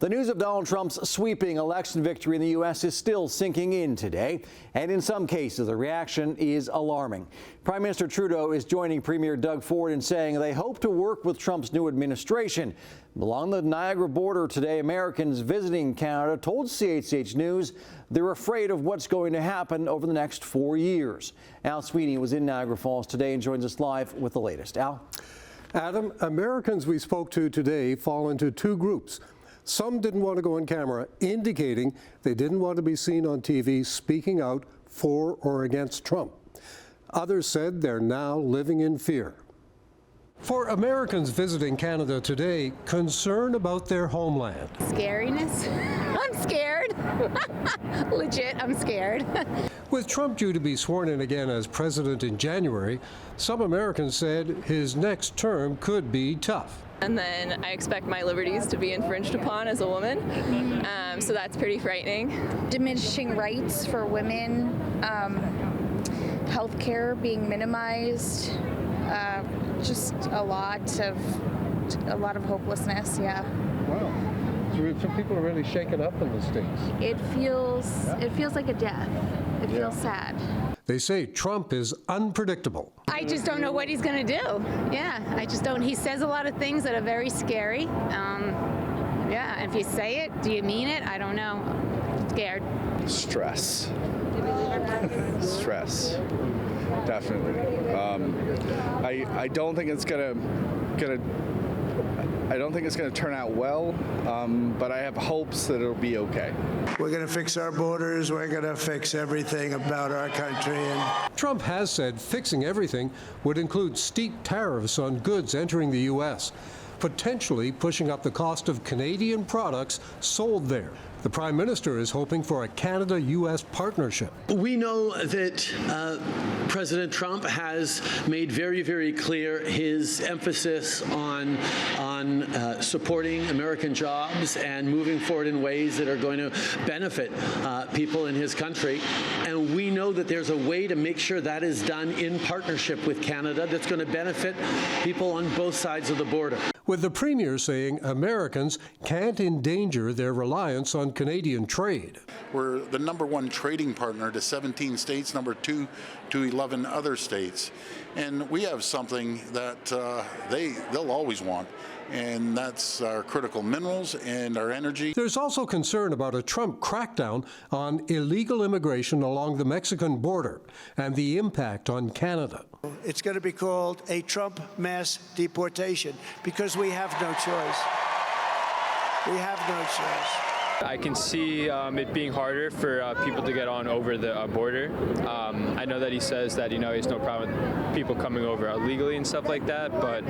The news of Donald Trump's sweeping election victory in the U.S. is still sinking in today, and in some cases the reaction is alarming. Prime Minister Trudeau is joining Premier Doug Ford in saying they hope to work with Trump's new administration. Along the Niagara border today, Americans visiting Canada told CHCH News they're afraid of what's going to happen over the next 4 years. Al Sweeney was in Niagara Falls today and joins us live with the latest. Al? Adam, Americans we spoke to today fall into two groups. Some didn't want to go on camera, indicating they didn't want to be seen on TV speaking out for or against Trump. Others said they're now living in fear. For Americans visiting Canada today, concern about their homeland. Scariness. I'm scared. Legit, I'm scared. With Trump due to be sworn in again as president in January, some Americans said his next term could be tough. And then I expect my liberties to be infringed upon as a woman, so that's pretty frightening. Diminishing rights for women, healthcare being minimized, just a lot of hopelessness. Yeah. Wow. So people are really shaken up in the States. It feels like a death. It feels sad. They say Trump is unpredictable. I just don't know what he's going to do. Yeah, I just don't. He says a lot of things that are very scary. Yeah, if you say it, do you mean it? I don't know. I'm scared. Stress. Stress. Definitely. I don't think it's gonna turn out well, but I have hopes that it'll be okay. We're going to fix our borders. We're going to fix everything about our country. And Trump has said fixing everything would include steep tariffs on goods entering the U.S., potentially pushing up the cost of Canadian products sold there. The Prime Minister is hoping for a Canada-U.S. partnership. We know that President Trump has made very, very clear his emphasis on supporting American jobs and moving forward in ways that are going to benefit people in his country. And we know that there's a way to make sure that is done in partnership with Canada that's going to benefit people on both sides of the border. With the Premier saying Americans can't endanger their reliance on Canadian trade. We're the #1 trading partner to 17 states, #2 to 11 other states. And we have something that they'll always want, and that's our critical minerals and our energy. There's also concern about a Trump crackdown on illegal immigration along the Mexican border and the impact on Canada. it's going to be called a Trump mass deportation because we have no choice. We have no choice. I can see it being harder for people to get on over the border. I know that he says that, he has no problem with people coming over illegally and stuff like that, but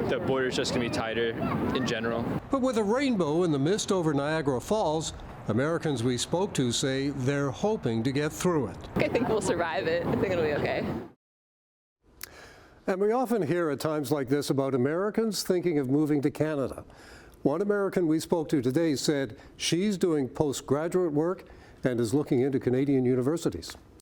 the border is just going to be tighter in general. But with a rainbow in the mist over Niagara Falls, Americans we spoke to say they're hoping to get through it. I think we'll survive it. I think it'll be okay. And we often hear at times like this about Americans thinking of moving to Canada. One American we spoke to today said she's doing postgraduate work and is looking into Canadian universities.